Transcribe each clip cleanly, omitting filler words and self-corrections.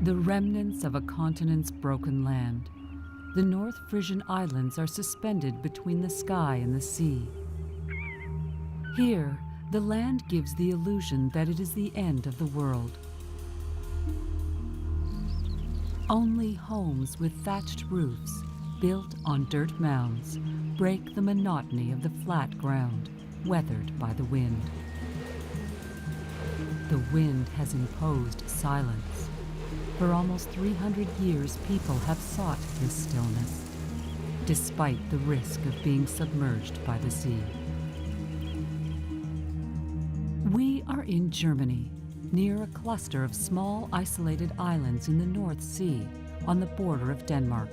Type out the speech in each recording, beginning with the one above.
The remnants of a continent's broken land. The North Frisian Islands are suspended between the sky and the sea. Here, the land gives the illusion that it is the end of the world. Only homes with thatched roofs, built on dirt mounds, break the monotony of the flat ground, weathered by the wind. The wind has imposed silence. For almost 300 years, people have sought this stillness, despite the risk of being submerged by the sea. We are in Germany, near a cluster of small isolated islands in the North Sea, on the border of Denmark.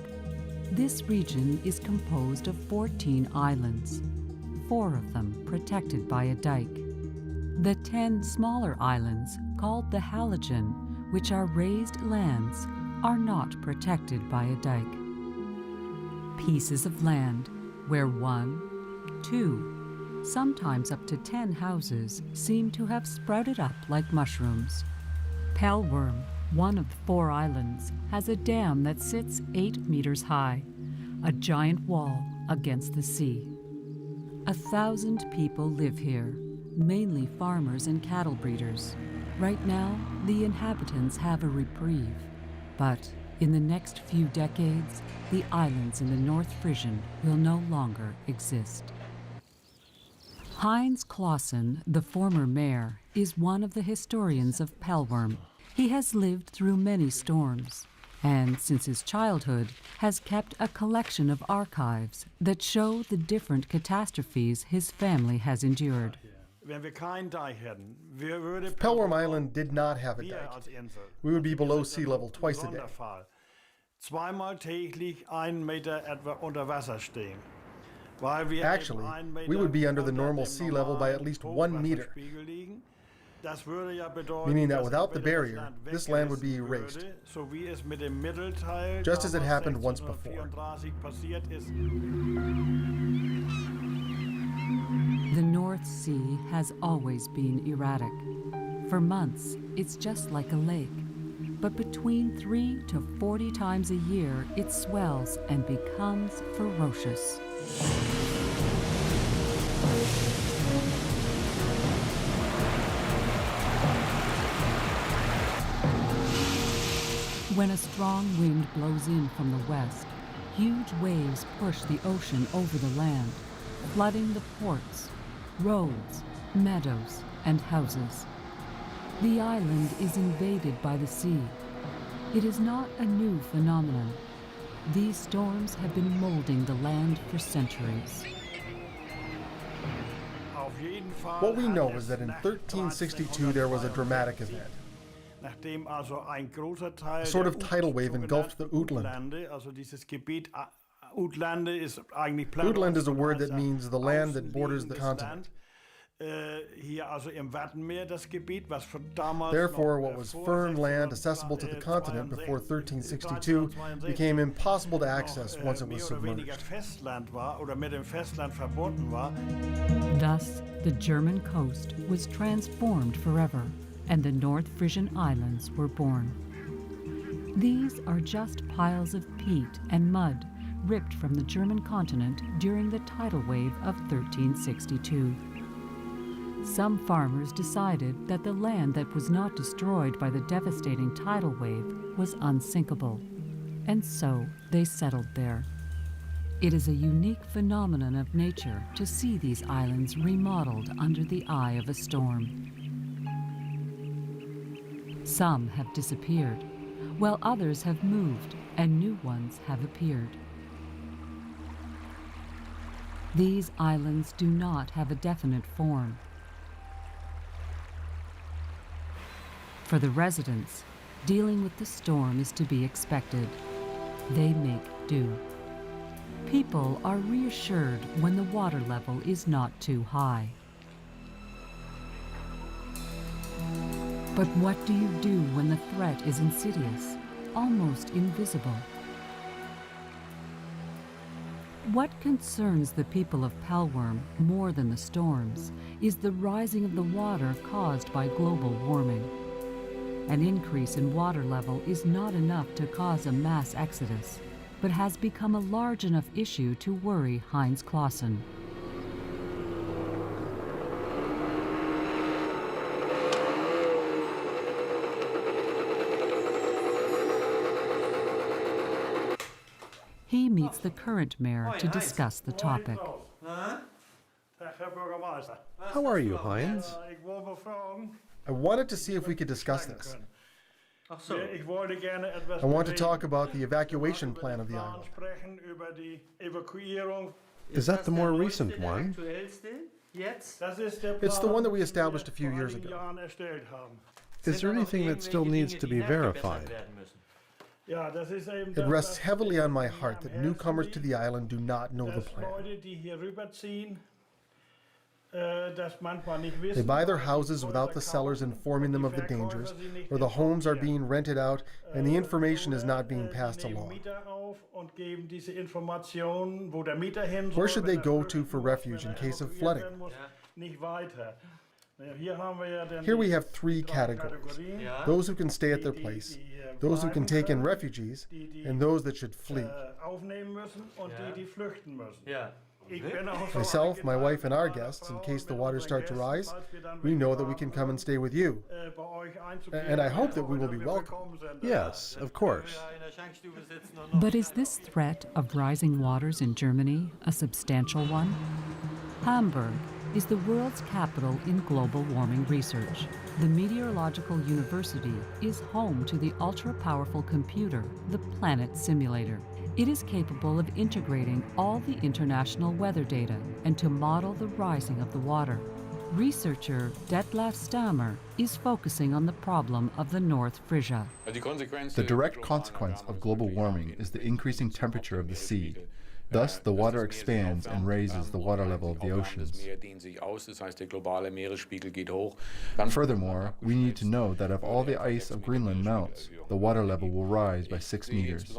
This region is composed of 14 islands, 4 of them protected by a dike. The 10 smaller islands, called the Halligen, which are raised lands, are not protected by a dike. Pieces of land where 1, 2, sometimes up to 10 houses seem to have sprouted up like mushrooms. Pellworm, one of the 4 islands, has a dam that sits 8 meters high, a giant wall against the sea. 1,000 people live here, mainly farmers and cattle breeders. Right now, the inhabitants have a reprieve, but in the next few decades, the islands in the North Frisian will no longer exist. Heinz Clausen, the former mayor, is one of the historians of Pelworm. He has lived through many storms, and since his childhood, has kept a collection of archives that show the different catastrophes his family has endured. If Pelworm Island did not have a dike, we would be below sea level twice a day. Actually, we would be under the normal sea level by at least 1 meter, meaning that without the barrier, this land would be erased, just as it happened once before. The North Sea has always been erratic. For months, it's just like a lake. But between 3 to 40 times a year, it swells and becomes ferocious. When a strong wind blows in from the west, huge waves push the ocean over the land, flooding the ports, roads, meadows, and houses. The island is invaded by the sea. It is not a new phenomenon. These storms have been molding the land for centuries. What we know is that in 1362 there was a dramatic event. A sort of tidal wave engulfed the Utland. Utland is a word that means the land that borders the continent. Therefore, what was firm land accessible to the continent before 1362 became impossible to access once it was submerged. Thus, the German coast was transformed forever, and the North Frisian Islands were born. These are just piles of peat and mud ripped from the German continent during the tidal wave of 1362. Some farmers decided that the land that was not destroyed by the devastating tidal wave was unsinkable, and so they settled there. It is a unique phenomenon of nature to see these islands remodeled under the eye of a storm. Some have disappeared, while others have moved and new ones have appeared. These islands do not have a definite form. For the residents, dealing with the storm is to be expected. They make do. People are reassured when the water level is not too high. But what do you do when the threat is insidious, almost invisible? What concerns the people of Pellworm more than the storms is the rising of the water caused by global warming. An increase in water level is not enough to cause a mass exodus, but has become a large enough issue to worry Heinz Clausen. He meets the current mayor to discuss the topic. How are you, Heinz? I wanted to see if we could discuss this. I want to talk about the evacuation plan of the island. Is that the more recent one? It's the one that we established a few years ago. Is there anything that still needs to be verified? It rests heavily on my heart that newcomers to the island do not know the plan. They buy their houses without the sellers informing them of the dangers, or the homes are being rented out and the information is not being passed along. Where should they go to for refuge in case of flooding? Here we have three categories: those who can stay at their place, those who can take in refugees, and those that should flee. Myself, my wife, and our guests, in case the waters start to rise, we know that we can come and stay with you. And I hope that we will be welcome. Yes, of course. But is this threat of rising waters in Germany a substantial one? Hamburg is the world's capital in global warming research. The Meteorological University is home to the ultra-powerful computer, the Planet Simulator. It is capable of integrating all the international weather data and to model the rising of the water. Researcher Detlef Stammer is focusing on the problem of the North Frisia. The direct consequence of global warming is the increasing temperature of the sea. Thus, the water expands and raises the water level of the oceans. Furthermore, we need to know that if all the ice of Greenland melts, the water level will rise by 6 meters. It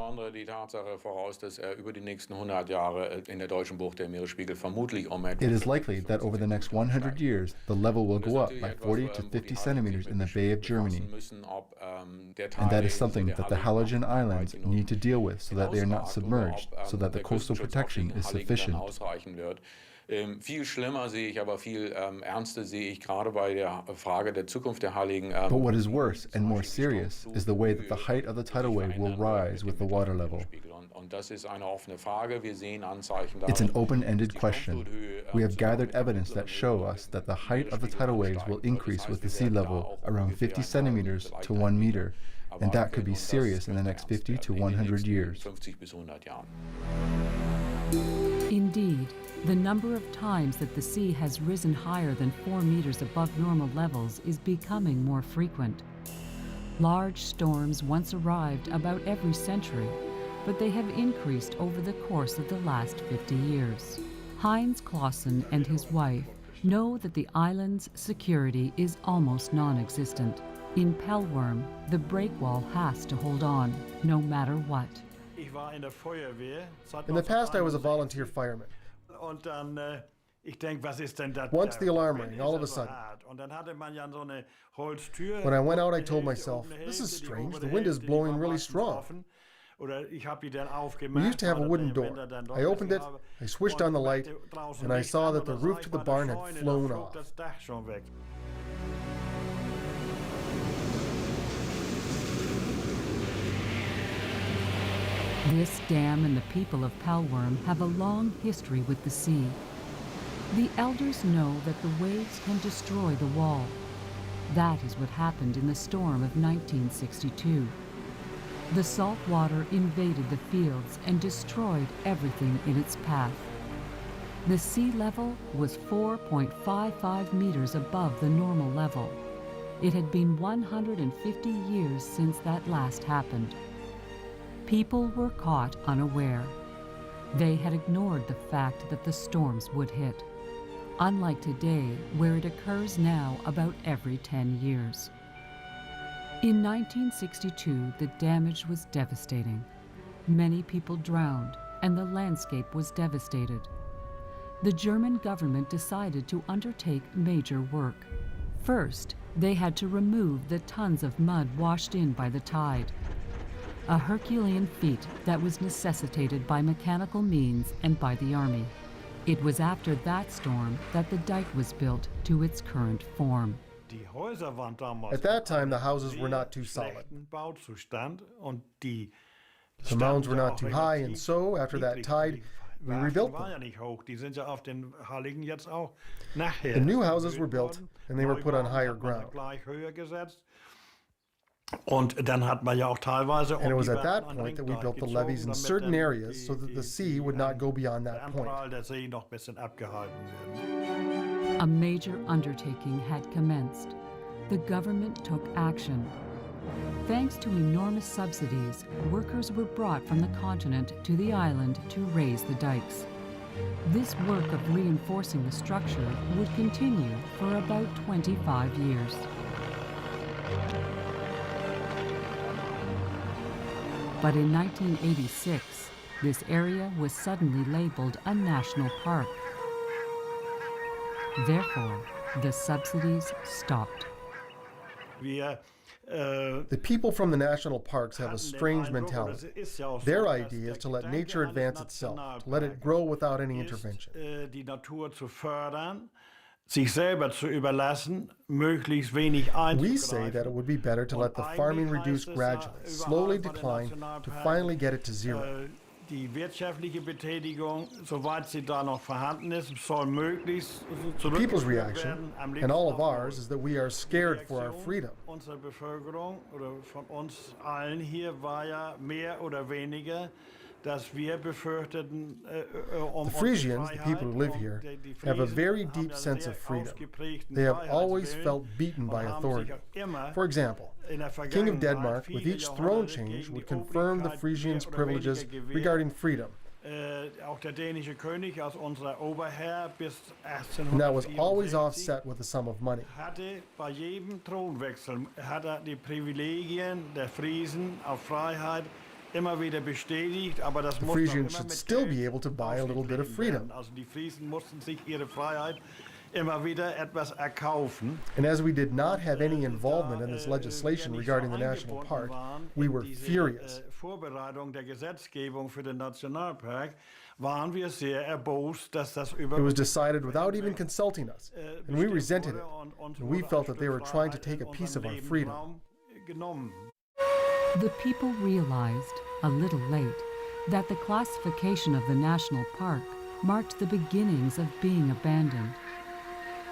is likely that over the next 100 years, the level will go up by 40 to 50 centimeters in the Bay of Germany. And that is something that the Halligen Islands need to deal with so that they are not submerged, so that the coastal protection is sufficient. Viel schlimmer sehe ich, aber viel ernster sehe ich gerade bei der Frage der Zukunft der Halligen. But what is worse and more serious is the way that the height of the tidal wave will rise with the water level. It's an open-ended question. We have gathered evidence that show us that the height of the tidal waves will increase with the sea level around 50 centimeters to 1 meter, and that could be serious in the next 50 to 100 years. Indeed, the number of times that the sea has risen higher than 4 meters above normal levels is becoming more frequent. Large storms once arrived about every century, but they have increased over the course of the last 50 years. Heinz Clausen and his wife know that the island's security is almost non-existent. In Pellworm, the breakwall has to hold on, no matter what. In the past, I was a volunteer fireman. Once the alarm rang, all of a sudden. When I went out, I told myself, this is strange, the wind is blowing really strong. We used to have a wooden door. I opened it, I switched on the light, and I saw that the roof to the barn had flown off. This dam and the people of Pellworm have a long history with the sea. The elders know that the waves can destroy the wall. That is what happened in the storm of 1962. The salt water invaded the fields and destroyed everything in its path. The sea level was 4.55 meters above the normal level. It had been 150 years since that last happened. People were caught unaware. They had ignored the fact that the storms would hit, unlike today, where it occurs now about every 10 years. In 1962, the damage was devastating. Many people drowned, and the landscape was devastated. The German government decided to undertake major work. First, they had to remove the tons of mud washed in by the tide, a Herculean feat that was necessitated by mechanical means and by the army. It was after that storm that the dike was built to its current form. At that time, the houses were not too solid. The mounds were not too high, and so, after that tide, we rebuilt them. The new houses were built, and they were put on higher ground. And it was at that point that we built the levees in certain areas so that the sea would not go beyond that point. A major undertaking had commenced. The government took action. Thanks to enormous subsidies, workers were brought from the continent to the island to raise the dikes. This work of reinforcing the structure would continue for about 25 years. But in 1986, this area was suddenly labeled a national park. Therefore, the subsidies stopped. The people from the national parks have a strange mentality. Their idea is to let nature advance itself, to let it grow without any intervention. We say that it would be better to let the farming reduce gradually, slowly decline, to finally get it to zero. People's reaction, and all of ours, is that we are scared for our freedom. The Frisians, the people who live here, have a very deep sense of freedom. They have always felt beaten by authority. For example, the King of Denmark, with each throne change, would confirm the Frisians' privileges regarding freedom. And that was always offset with a sum of money. The Frisians should still be able to buy a little bit of freedom. And as we did not have any involvement in this legislation regarding the national park, we were furious. It was decided without even consulting us, and we resented it, and we felt that they were trying to take a piece of our freedom. The people realized, a little late, that the classification of the national park marked the beginnings of being abandoned.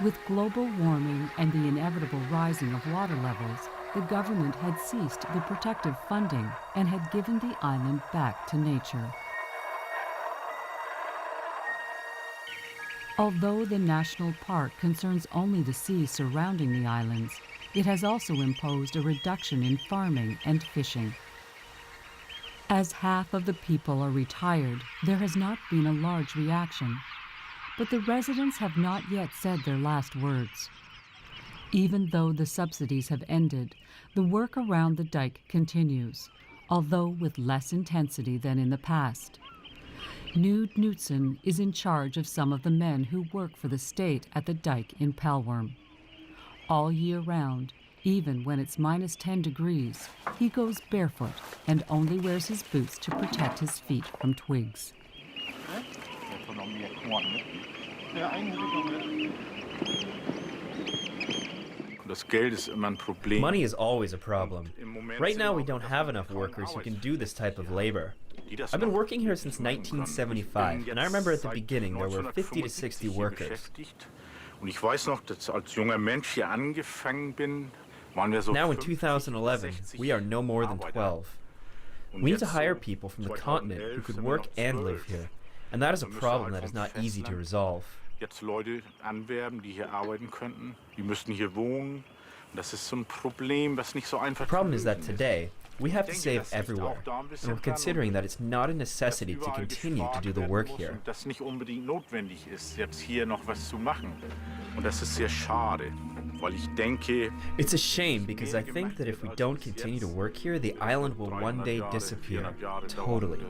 With global warming and the inevitable rising of water levels, the government had ceased the protective funding and had given the island back to nature. Although the national park concerns only the sea surrounding the islands, it has also imposed a reduction in farming and fishing. As half of the people are retired, there has not been a large reaction. But the residents have not yet said their last words. Even though the subsidies have ended, the work around the dike continues, although with less intensity than in the past. Knudsen is in charge of some of the men who work for the state at the dike in Pellworm. All year round, even when it's minus 10 degrees, he goes barefoot and only wears his boots to protect his feet from twigs. Money is always a problem. Right now we don't have enough workers who can do this type of labor. I've been working here since 1975, and I remember at the beginning there were 50 to 60 workers. Now in 2011, we are no more than 12. We need to hire people from the continent who could work and live here, and that is a problem that is not easy to resolve. The problem is that today, We have to save everywhere, and we're considering that it's not a necessity to continue to do the work here. It's a shame because I think that if we don't continue to work here, the island will one day disappear, totally.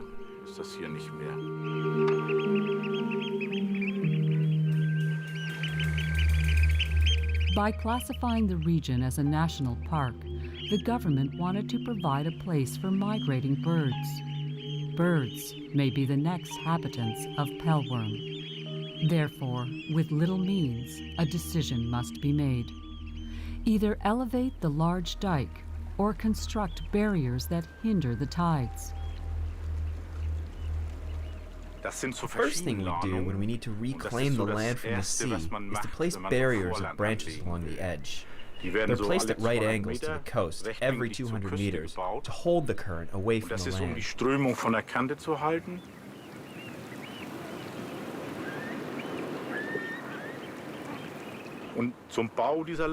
By classifying the region as a national park, the government wanted to provide a place for migrating birds. Birds may be the next inhabitants of Pellworm. Therefore, with little means, a decision must be made. Either elevate the large dike or construct barriers that hinder the tides. The first thing we do when we need to reclaim the land from the sea is to place barriers of branches along the edge. They're placed at right angles to the coast, every 200 meters, to hold the current away from the land.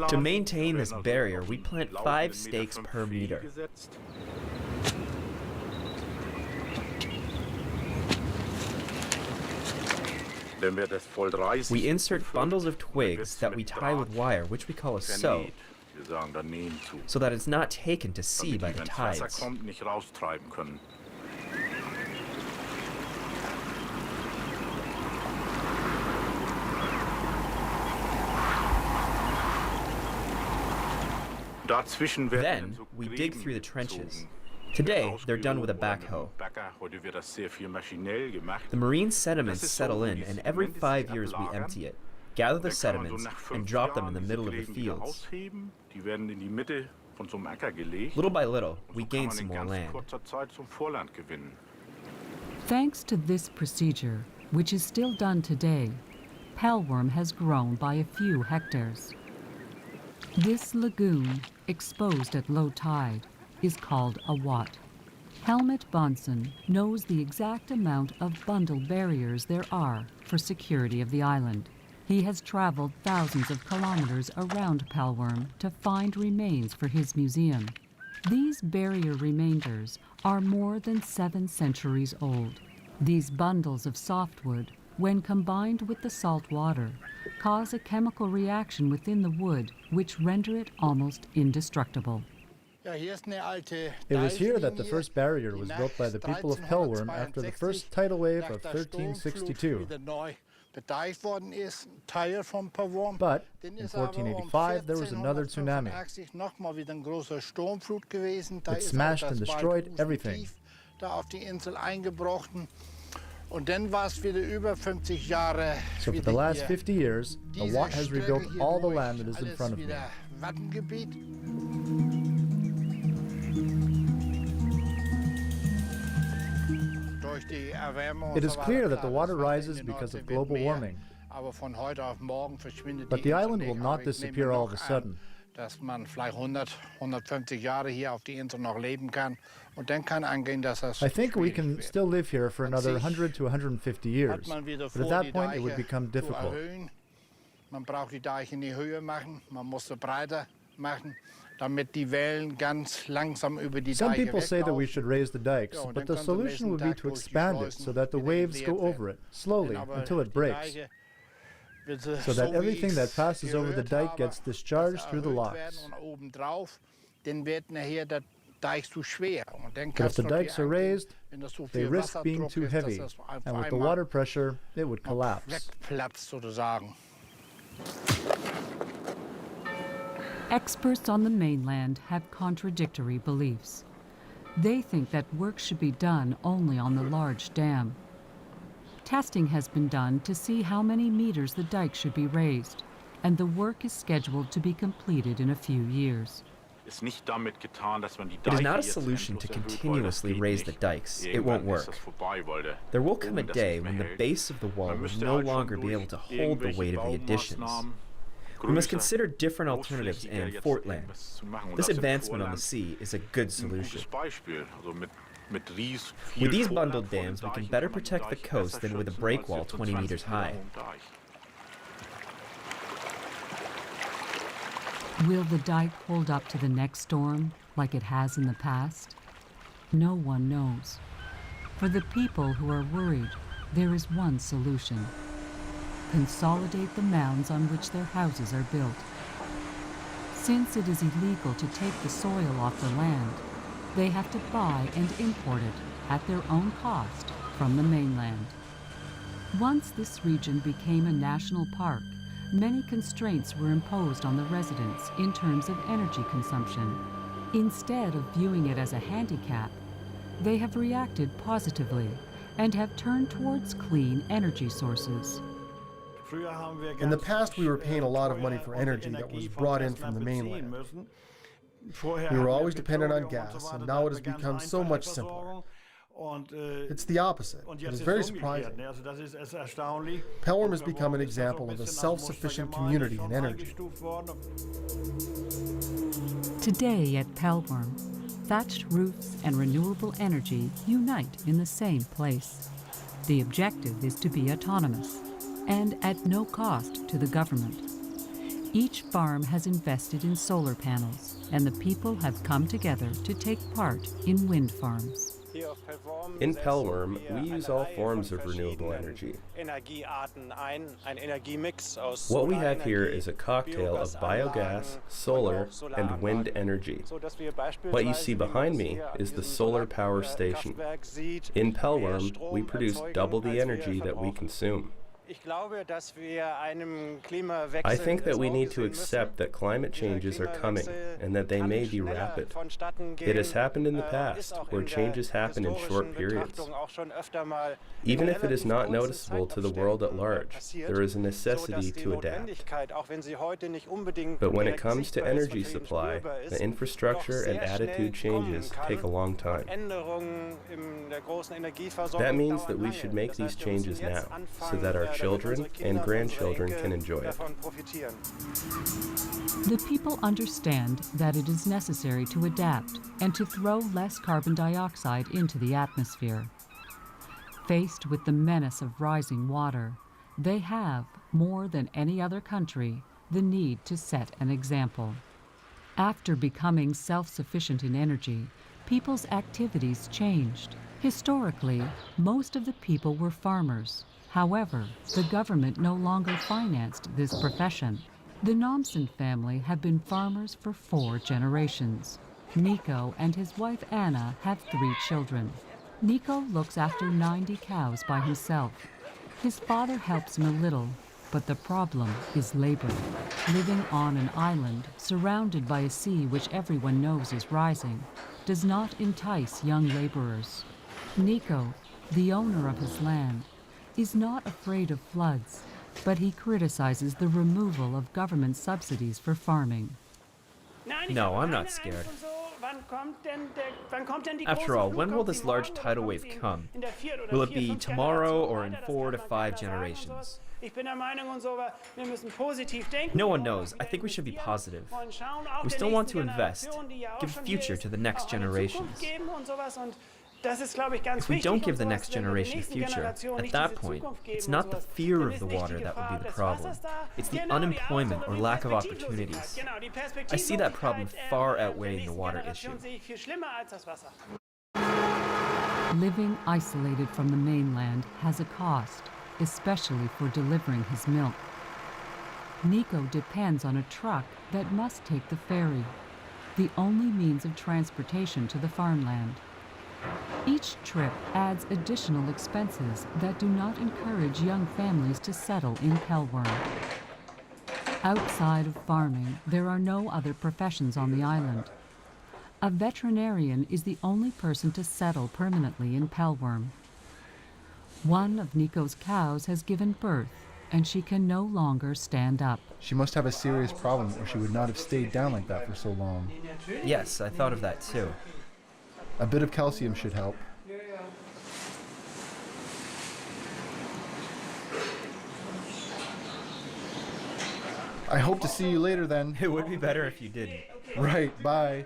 To maintain this barrier, we plant 5 stakes per meter. We insert bundles of twigs that we tie with wire, which we call a sew, so that it's not taken to sea by the tides. Then, we dig through the trenches. Today, they're done with a backhoe. The marine sediments settle in, and every 5 years we empty it, gather the sediments, and drop them in the middle of the fields. Little by little, we gain some more land. Thanks to this procedure, which is still done today, Pellworm has grown by a few hectares. This lagoon, exposed at low tide, is called a wat. Hellmut Bahnsen knows the exact amount of bundle barriers there are for security of the island. He has traveled thousands of kilometers around Pellworm to find remains for his museum. These barrier remainders are more than 7 centuries old. These bundles of softwood, when combined with the salt water, cause a chemical reaction within the wood which render it almost indestructible. It was here that the first barrier was built by the people of Pellworm after the first tidal wave of 1362. But in 1485 there was another tsunami. It smashed and destroyed everything. So for the last 50 years, the wat has rebuilt all the land that is in front of me. It is clear that the water rises because of global warming, but the island will not disappear all of a sudden. I think we can still live here for another 100 to 150 years, but at that point it would become difficult. Some people say that we should raise the dikes, but the solution would be to expand it so that the waves go over it, slowly, until it breaks, so that everything that passes over the dike gets discharged through the locks. But if the dikes are raised, they risk being too heavy, and with the water pressure, it would collapse. Experts on the mainland have contradictory beliefs. They think that work should be done only on the large dam. Testing has been done to see how many meters the dike should be raised, and the work is scheduled to be completed in a few years. It is not a solution to continuously raise the dikes. It won't work. There will come a day when the base of the wall will no longer be able to hold the weight of the additions. We must consider different alternatives and Fortland. This advancement on the sea is a good solution. With these bundled dams, we can better protect the coast than with a breakwall 20 meters high. Will the dike hold up to the next storm like it has in the past? No one knows. For the people who are worried, there is one solution. Consolidate the mounds on which their houses are built. Since it is illegal to take the soil off the land, they have to buy and import it at their own cost from the mainland. Once this region became a national park, many constraints were imposed on the residents in terms of energy consumption. Instead of viewing it as a handicap, they have reacted positively and have turned towards clean energy sources. In the past, we were paying a lot of money for energy that was brought in from the mainland. We were always dependent on gas, and now it has become so much simpler. It's the opposite. It is very surprising. Pellworm has become an example of a self-sufficient community in energy. Today at Pellworm, thatched roofs and renewable energy unite in the same place. The objective is to be autonomous and at no cost to the government. Each farm has invested in solar panels, and the people have come together to take part in wind farms. In Pellworm, we use all forms of renewable energy. What we have here is a cocktail of biogas, solar, and wind energy. What you see behind me is the solar power station. In Pellworm, we produce double the energy that we consume. I think that we need to accept that climate changes are coming and that they may be rapid. It has happened in the past, where changes happen in short periods. Even if it is not noticeable to the world at large, there is a necessity to adapt. But when it comes to energy supply, the infrastructure and attitude changes take a long time. That means that we should make these changes now, so that our children and grandchildren can enjoy it. The people understand that it is necessary to adapt and to throw less carbon dioxide into the atmosphere. Faced with the menace of rising water, they have, more than any other country, the need to set an example. After becoming self-sufficient in energy, people's activities changed. Historically, most of the people were farmers. However, the government no longer financed this profession. The Knudsen family have been farmers for 4 generations. Nico and his wife Anna have 3 children. Nico looks after 90 cows by himself. His father helps him a little, but the problem is labor. Living on an island, surrounded by a sea which everyone knows is rising, does not entice young laborers. Nico, the owner of his land, is not afraid of floods, but he criticizes the removal of government subsidies for farming. No, I'm not scared. After all, when will this large tidal wave come? Will it be tomorrow or in 4 to 5 generations? No one knows. I think we should be positive. We still want to invest, give a future to the next generations. If we don't give the next generation a future, at that point, it's not the fear of the water that would be the problem. It's the unemployment or lack of opportunities. I see that problem far outweighing the water issue. Living isolated from the mainland has a cost, especially for delivering his milk. Nico depends on a truck that must take the ferry, the only means of transportation to the farmland. Each trip adds additional expenses that do not encourage young families to settle in Pellworm. Outside of farming, there are no other professions on the island. A veterinarian is the only person to settle permanently in Pellworm. One of Nico's cows has given birth, and she can no longer stand up. She must have a serious problem, or she would not have stayed down like that for so long. Yes, I thought of that too. A bit of calcium should help. I hope to see you later then. It would be better if you didn't. Right, bye.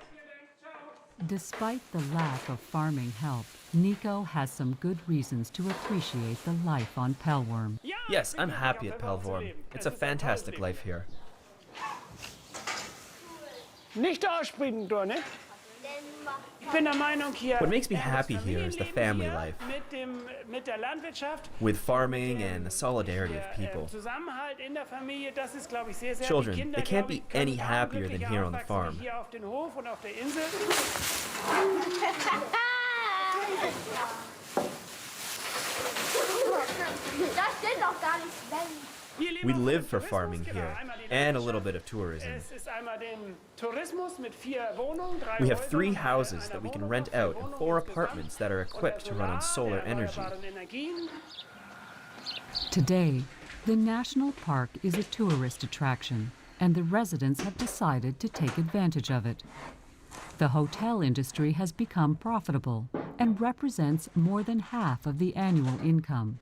Despite the lack of farming help, Nico has some good reasons to appreciate the life on Pellworm. Yes, I'm happy at Pellworm. It's a fantastic life here. Nicht ausspringen, du, ne? What makes me happy here is the family life, with farming and the solidarity of people. Children, they can't be any happier than here on the farm. We live for farming here, and a little bit of tourism. We have 3 houses that we can rent out and 4 apartments that are equipped to run on solar energy. Today, the national park is a tourist attraction, and the residents have decided to take advantage of it. The hotel industry has become profitable and represents more than half of the annual income.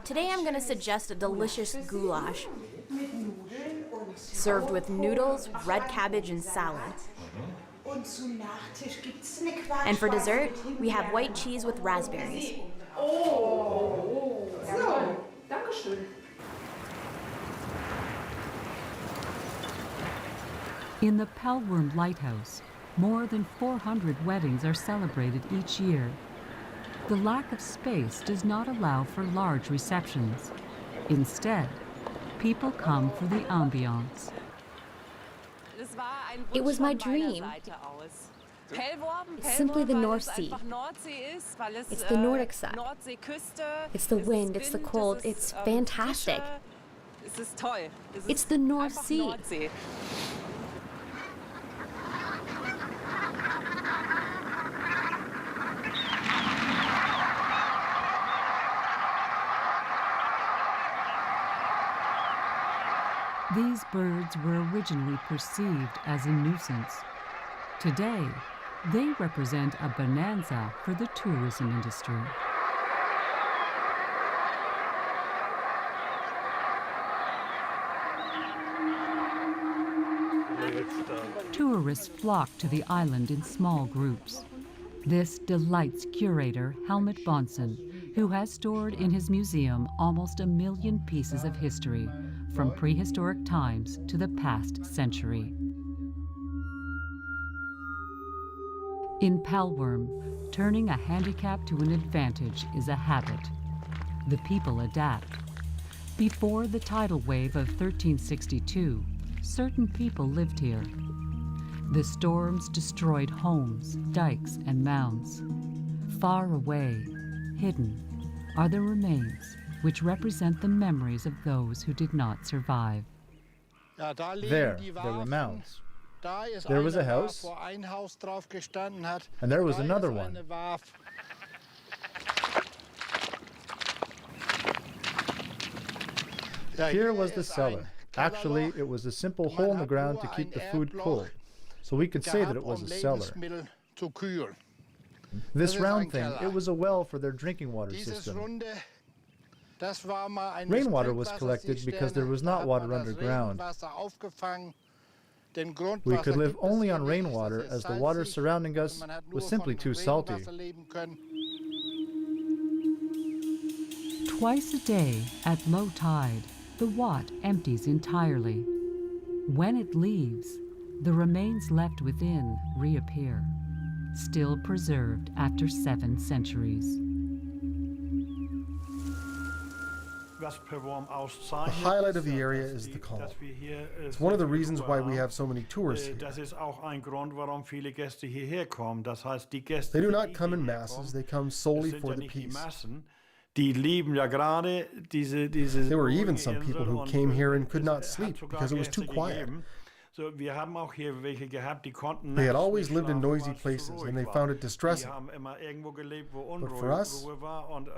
Today I'm going to suggest a delicious goulash, served with noodles, red cabbage, and salad. And for dessert, we have white cheese with raspberries. In the Pellworm Lighthouse, more than 400 weddings are celebrated each year. The lack of space does not allow for large receptions. Instead, people come for the ambiance. It was my dream. It's simply the North Sea. It's the Nordic side. It's the wind, it's the cold, it's fantastic. It's the North Sea. These birds were originally perceived as a nuisance. Today, they represent a bonanza for the tourism industry. Tourists flock to the island in small groups. This delights curator Hellmut Bahnsen, who has stored in his museum almost 1 million pieces of history, from prehistoric times to the past century. In Pellworm, turning a handicap to an advantage is a habit. The people adapt. Before the tidal wave of 1362, certain people lived here. The storms destroyed homes, dikes, and mounds. Far away, hidden, are the remains which represent the memories of those who did not survive. There were mounds. There was a house, and there was another one. Here was the cellar. Actually, it was a simple hole in the ground to keep the food cold, so we could say that it was a cellar. This round thing, it was a well for their drinking water system. Rainwater was collected because there was not water underground. We could live only on rainwater as the water surrounding us was simply too salty. Twice a day, at low tide, the Wat empties entirely. When it leaves, the remains left within reappear, still preserved after 7 centuries. The highlight of the area is the calm. It's one of the reasons why we have so many tourists here. They do not come in masses, they come solely for the peace. There were even some people who came here and could not sleep because it was too quiet. They had always lived in noisy places and they found it distressing. But for us,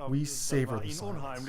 we savor the silence.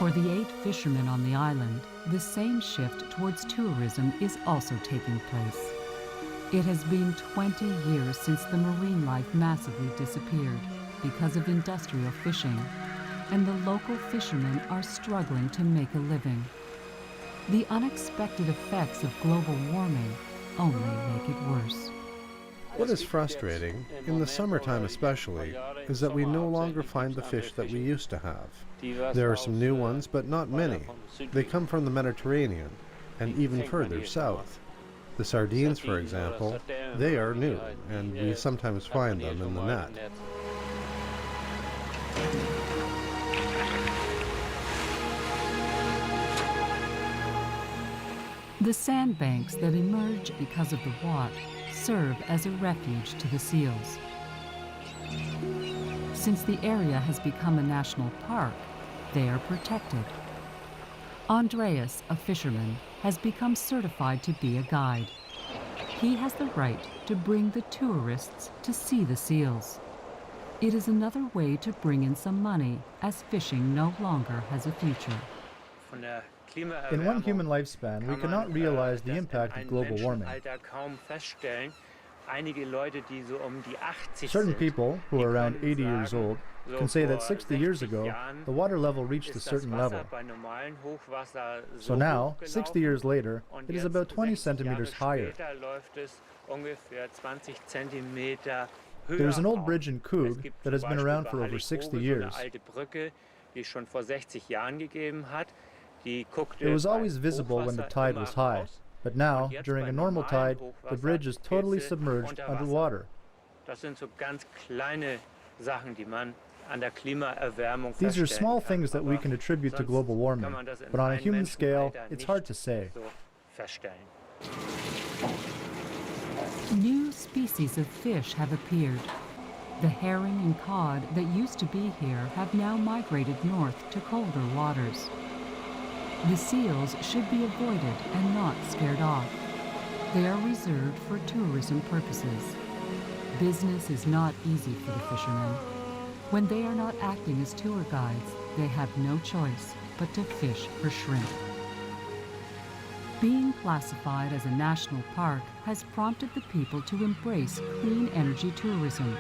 For the 8 fishermen on the island, the same shift towards tourism is also taking place. It has been 20 years since the marine life massively disappeared because of industrial fishing, and the local fishermen are struggling to make a living. The unexpected effects of global warming only make it worse. What is frustrating, in the summertime especially, is that we no longer find the fish that we used to have. There are some new ones, but not many. They come from the Mediterranean, and even further south. The sardines, for example, they are new, and we sometimes find them in the net. The sandbanks that emerge because of the Watt serve as a refuge to the seals. Since the area has become a national park, they are protected. Andreas, a fisherman, has become certified to be a guide. He has the right to bring the tourists to see the seals. It is another way to bring in some money, as fishing no longer has a future. In one human lifespan, we cannot realize the impact of global warming. Certain people, who are around 80 years old, can say that 60 years ago, the water level reached a certain level. So now, 60 years later, it is about 20 centimeters higher. There is an old bridge in Knud that has been around for over 60 years. It was always visible when the tide was high, but now, during a normal tide, the bridge is totally submerged underwater. These are small things that we can attribute to global warming, but on a human scale, it's hard to say. New species of fish have appeared. The herring and cod that used to be here have now migrated north to colder waters. The seals should be avoided and not scared off. They are reserved for tourism purposes. Business is not easy for the fishermen. When they are not acting as tour guides, they have no choice but to fish for shrimp. Being classified as a national park has prompted the people to embrace clean energy tourism.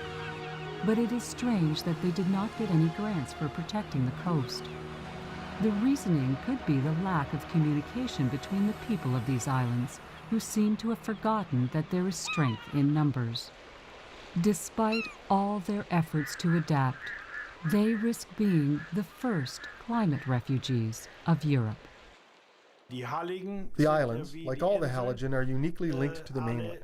But it is strange that they did not get any grants for protecting the coast. The reasoning could be the lack of communication between the people of these islands, who seem to have forgotten that there is strength in numbers. Despite all their efforts to adapt, they risk being the first climate refugees of Europe. The islands, like all the Halligen, are uniquely linked to the mainland.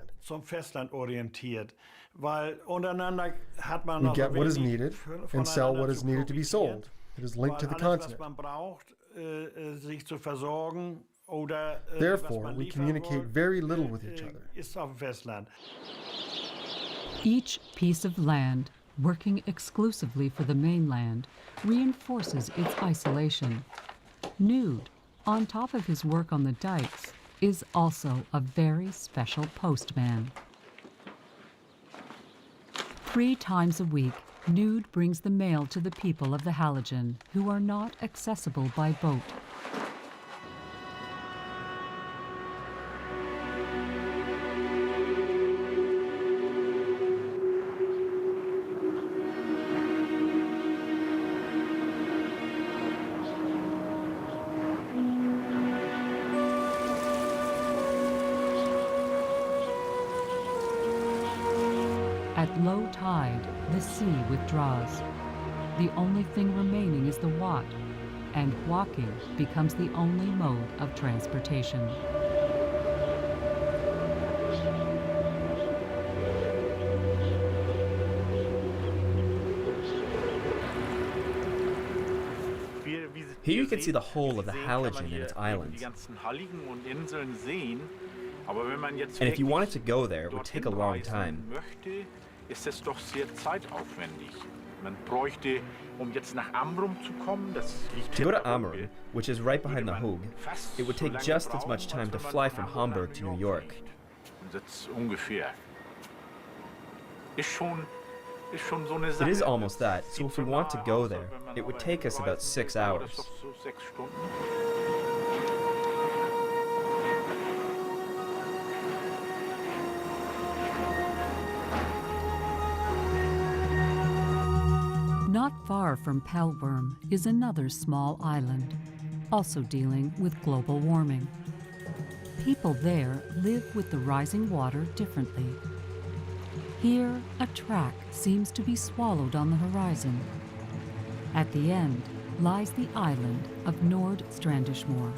We get what is needed and sell what is needed to be sold. It is linked to the continent. Therefore, we communicate very little with each other. Each piece of land, working exclusively for the mainland, reinforces its isolation. Knud, on top of his work on the dikes, is also a very special postman. 3 times a week, Knud brings the mail to the people of the Halligen, who are not accessible by boat. At low tide, the sea withdraws. The only thing remaining is the Watt, and walking becomes the only mode of transportation. Here you can see the whole of the Halligen and its islands. And if you wanted to go there, it would take a long time. To go to Amrum, which is right behind the Hoog, it would take just as much time to fly from Hamburg to New York. It is almost that, so if we want to go there, it would take us about 6 hours. Not far from Pellworm is another small island, also dealing with global warming. People there live with the rising water differently. Here, a track seems to be swallowed on the horizon. At the end lies the island of Nord-Strandismoor.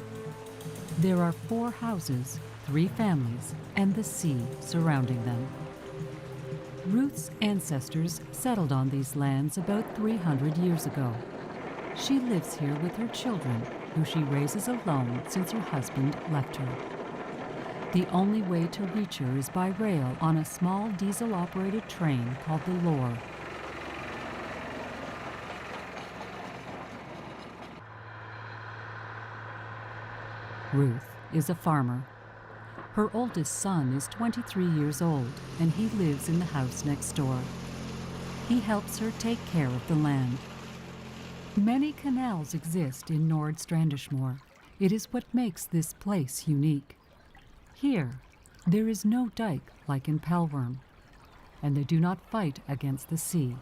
There are 4 houses, 3 families, and the sea surrounding them. Ruth's ancestors settled on these lands about 300 years ago. She lives here with her children, who she raises alone since her husband left her. The only way to reach her is by rail on a small diesel-operated train called the Thore. Ruth is a farmer. Her oldest son is 23 years old, and he lives in the house next door. He helps her take care of the land. Many canals exist in Nord-Strandismoor. It is what makes this place unique. Here, there is no dike like in Pellworm, and they do not fight against the sea.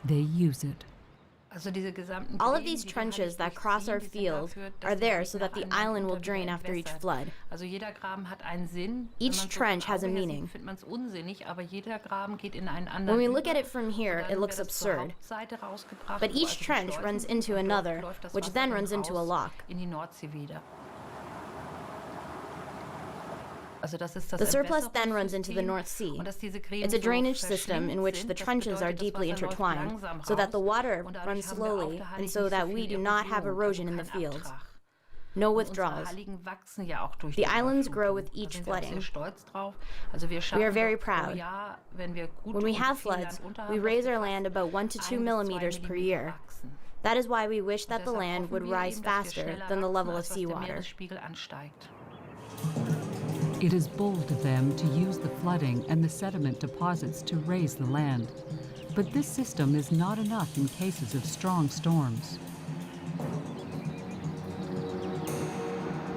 They use it. All of these trenches that cross our field are there so that the island will drain after each flood. Each trench has a meaning. When we look at it from here, it looks absurd. But each trench runs into another, which then runs into a lock. The surplus then runs into the North Sea. It's a drainage system in which the trenches are deeply intertwined, so that the water runs slowly and so that we do not have erosion in the fields. No withdrawals. The islands grow with each flooding. We are very proud. When we have floods, we raise our land about 1 to 2 millimeters per year. That is why we wish that the land would rise faster than the level of seawater. It is bold of them to use the flooding and the sediment deposits to raise the land. But this system is not enough in cases of strong storms.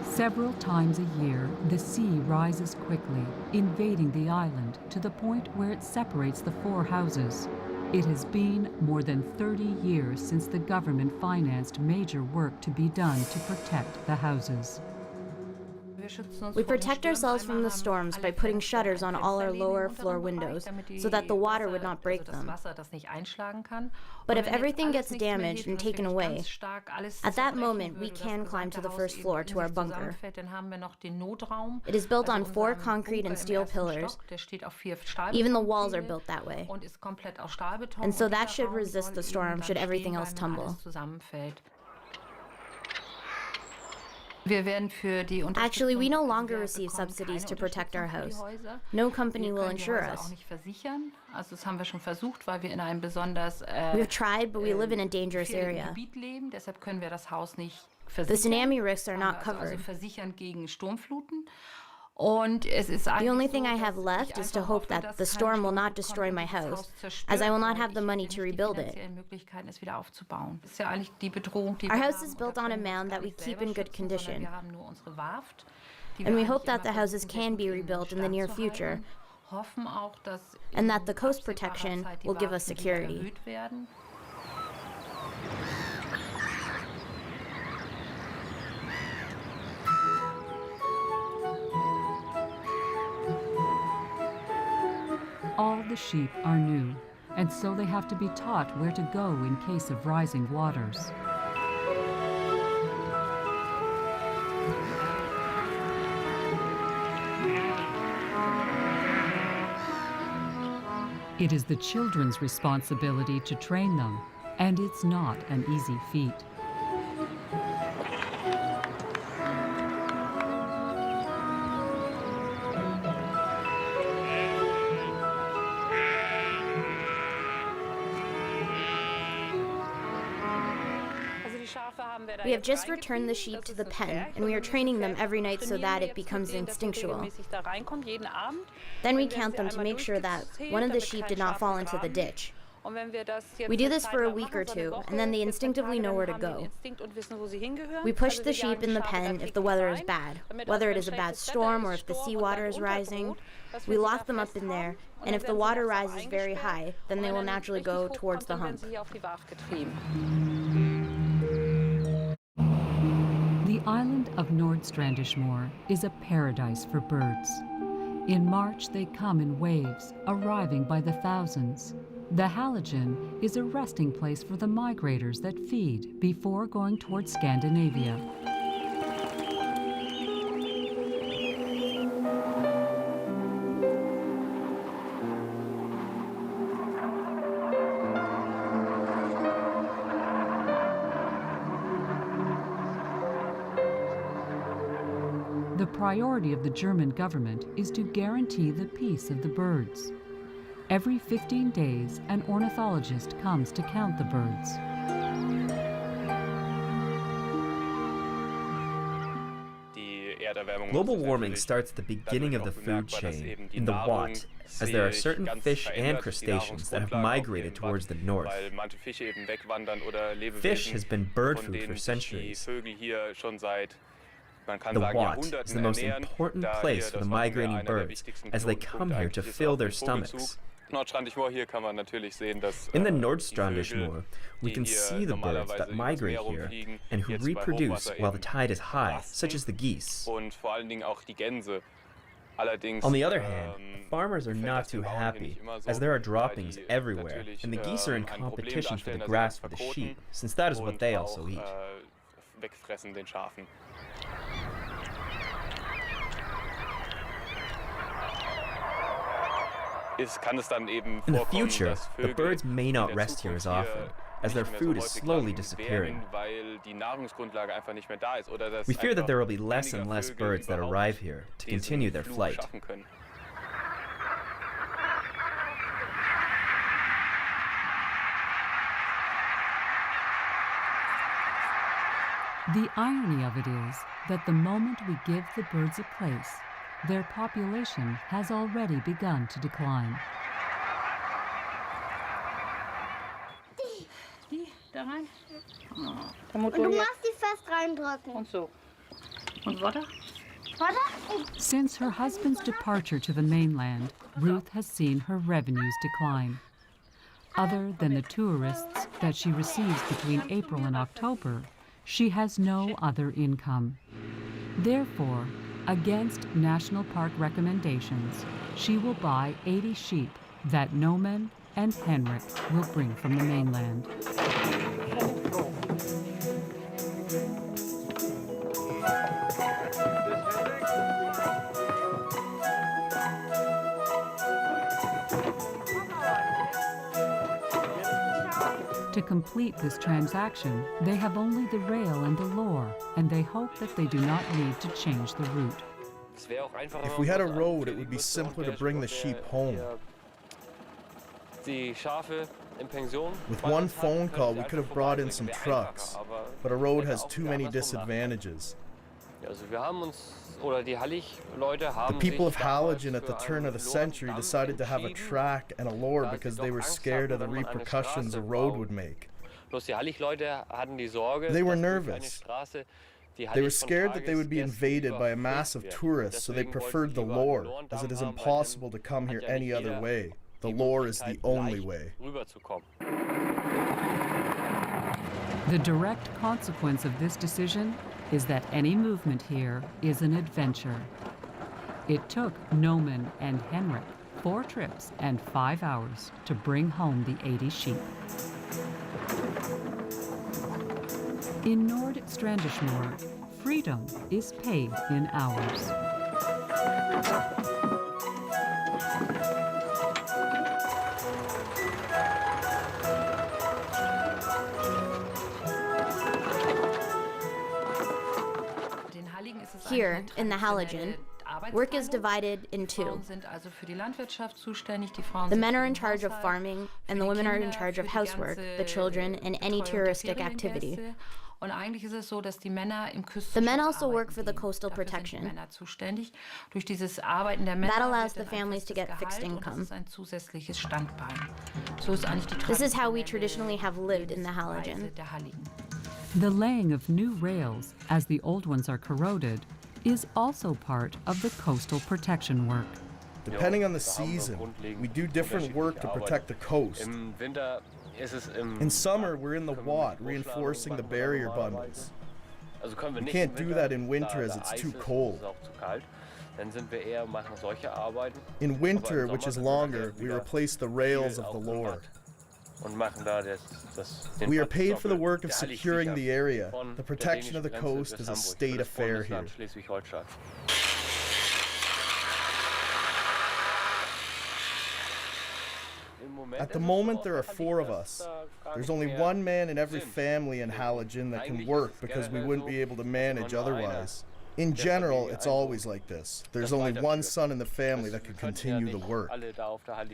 Several times a year, the sea rises quickly, invading the island to the point where it separates the 4 houses. It has been more than 30 years since the government financed major work to be done to protect the houses. We protect ourselves from the storms by putting shutters on all our lower floor windows so that the water would not break them. But if everything gets damaged and taken away, at that moment we can climb to the first floor to our bunker. It is built on 4 concrete and steel pillars. Even the walls are built that way. And so that should resist the storm should everything else tumble. Actually, we no longer receive subsidies to protect our house. No company will insure us. We've tried, but we live in a dangerous area. The tsunami risks are not covered. The only thing I have left is to hope that the storm will not destroy my house, as I will not have the money to rebuild it. Our house is built on a mound that we keep in good condition, and we hope that the houses can be rebuilt in the near future, and that the coast protection will give us security. All the sheep are new, and so they have to be taught where to go in case of rising waters. It is the children's responsibility to train them, and it's not an easy feat. We have just returned the sheep to the pen, and we are training them every night so that it becomes instinctual. Then we count them to make sure that one of the sheep did not fall into the ditch. We do this for a week or two, and then they instinctively know where to go. We push the sheep in the pen if the weather is bad, whether it is a bad storm or if the seawater is rising. We lock them up in there, and if the water rises very high, then they will naturally go towards the hump. The island of Nordstrandismoor is a paradise for birds. In March, they come in waves, arriving by the thousands. The Halligen is a resting place for the migrators that feed before going towards Scandinavia. The priority of the German government is to guarantee the peace of the birds. Every 15 days, an ornithologist comes to count the birds. Global warming starts at the beginning of the food chain, in the Watt, as there are certain fish and crustaceans that have migrated towards the north. Fish has been bird food for centuries. The Watt is the most important place for the migrating birds, as they come here to fill their stomachs. In the Nordstrandismoor, we can see the birds that migrate here and who reproduce while the tide is high, such as the geese. On the other hand, farmers are not too happy, as there are droppings everywhere, and the geese are in competition for the grass with the sheep, since that is what they also eat. In the future, the birds may not rest here as often, as their food is slowly disappearing. We fear that there will be less and less birds that arrive here to continue their flight. The irony of it is that the moment we give the birds a place, their population has already begun to decline. Da rein. Und du machst die fest reindrücken. Und so. Und Wasser? Since her husband's departure to the mainland, Ruth has seen her revenues decline. Other than the tourists that she receives between April and October, she has no other income. Therefore, against national park recommendations, she will buy 80 sheep that Nomen and Henrik will bring from the mainland. To complete this transaction, they have only the rail and the lore, and they hope that they do not need to change the route. If we had a road, it would be simpler to bring the sheep home. With one phone call, we could have brought in some trucks, but a road has too many disadvantages. The people of Halligen at the turn of the century decided to have a track and a lore because they were scared of the repercussions a road would make. They were nervous. They were scared that they would be invaded by a mass of tourists, so they preferred the lore, as it is impossible to come here any other way. The lore is the only way. The direct consequence of this decision is that any movement here is an adventure. It took Nomen and Henrik 4 trips and 5 hours to bring home the 80 sheep. In Nordstrandismoor, freedom is paid in hours. Here, in the Halligen, work is divided in two. The men are in charge of farming, and the women are in charge of housework, the children, and any touristic activity. The men also work for the coastal protection. That allows the families to get fixed income. This is how we traditionally have lived in the Halligen. The laying of new rails, as the old ones are corroded, is also part of the coastal protection work. Depending on the season, we do different work to protect the coast. In summer, we're in the Watt, reinforcing the barrier bundles. We can't do that in winter as it's too cold. In winter, which is longer, we replace the rails of the lore. We are paid for the work of securing the area. The protection of the coast is a state affair here. At the moment, there are 4 of us. There's only 1 man in every family in Halligen that can work because we wouldn't be able to manage otherwise. In general, it's always like this. There's only 1 son in the family that can continue the work.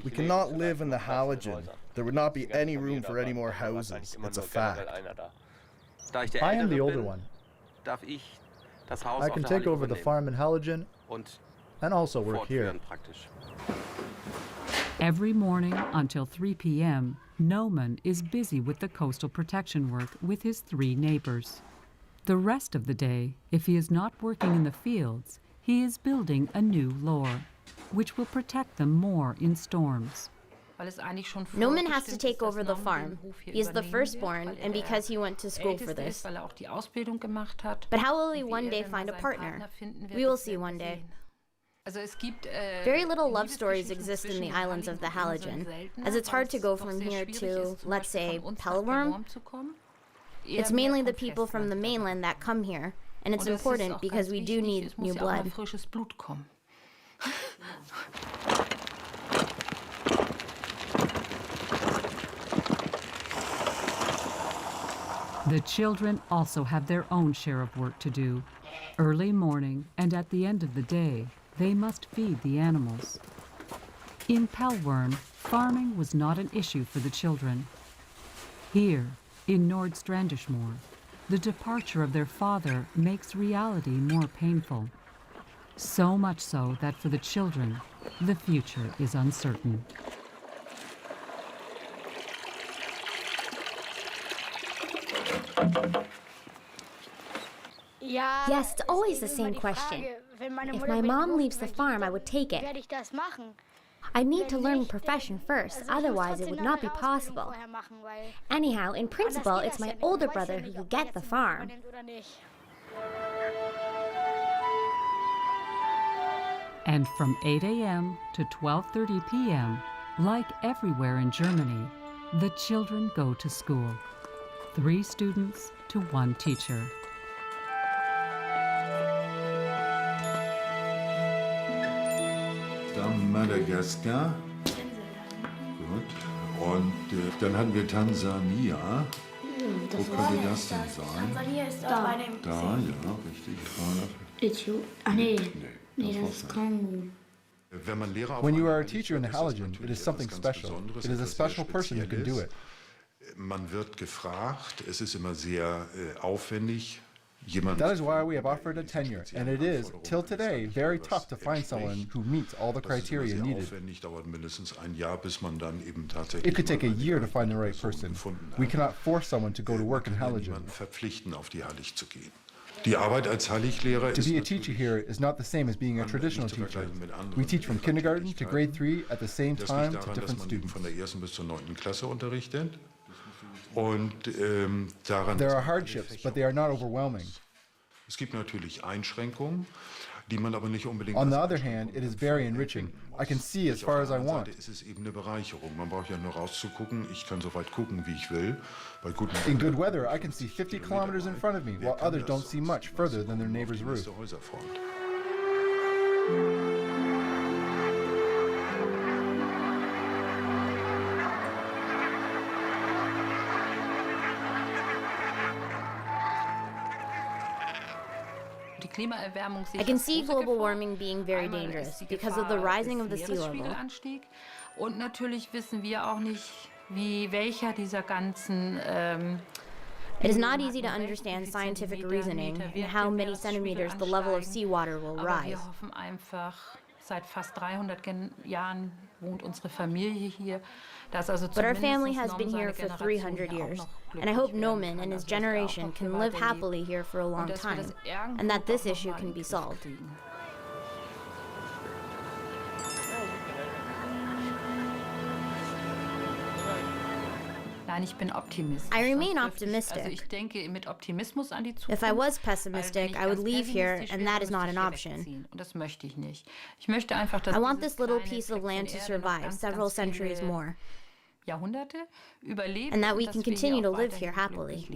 We cannot live in the Halligen. There would not be any room for any more houses. It's a fact. I am the older one. I can take over the farm in Halligen and also work here. Every morning until 3 p.m., Noman is busy with the coastal protection work with his 3 neighbors. The rest of the day, if he is not working in the fields, he is building a new lore, which will protect them more in storms. Noman has to take over the farm. He is the firstborn, and because he went to school for this. But how will he one day find a partner? We will see one day. Very little love stories exist in the islands of the Halligen, as it's hard to go from here to, let's say, Pellworm. It's mainly the people from the mainland that come here, and it's important because we do need new blood. The children also have their own share of work to do. Early morning and at the end of the day, they must feed the animals. In Pellworm, farming was not an issue for the children. Here, in Nordstrandismoor, the departure of their father makes reality more painful. So much so that for the children, the future is uncertain. Yes, it's always the same question. If my mom leaves the farm, I would take it. I need to learn a profession first, otherwise it would not be possible. Anyhow, in principle, it's my older brother who will get the farm. And from 8 a.m. to 12:30 p.m., like everywhere in Germany, the children go to school. 3 students to 1 teacher. Dann Madagaskar. Gut. Und dann hatten wir Tansania. Wo könnte das denn sein? Tansania ist da bei dem Da, ja, richtig. Nee, das ist Kongo. When you are a teacher in the Halligen, it is something special. It is a special person who can do it. Man wird gefragt, es ist immer sehr aufwendig. That is why we have offered a tenure, and it is, till today, very tough to find someone who meets all the criteria needed. It could take a year to find the right person. We cannot force someone to go to work in Halligen. To be a teacher here is not the same as being a traditional teacher. We teach from kindergarten to grade 3 at the same time to different students. There are hardships, but they are not overwhelming. On the other hand, it is very enriching. I can see as far as I want. In good weather, I can see 50 kilometers in front of me, while others don't see much further than their neighbor's roof. I can see global warming being very dangerous because of the rising of the sea level. It is not easy to understand scientific reasoning in how many centimeters the level of seawater will rise. Seit fast 300 Jahren wohnt unsere Familie hier. But our family has been here for 300 years, and I hope Noman and his generation can live happily here for a long time, and that this issue can be solved. I remain optimistic. If I was pessimistic, I would leave here, and that is not an option. I want this little piece of land to survive several centuries more, and that we can continue to live here happily.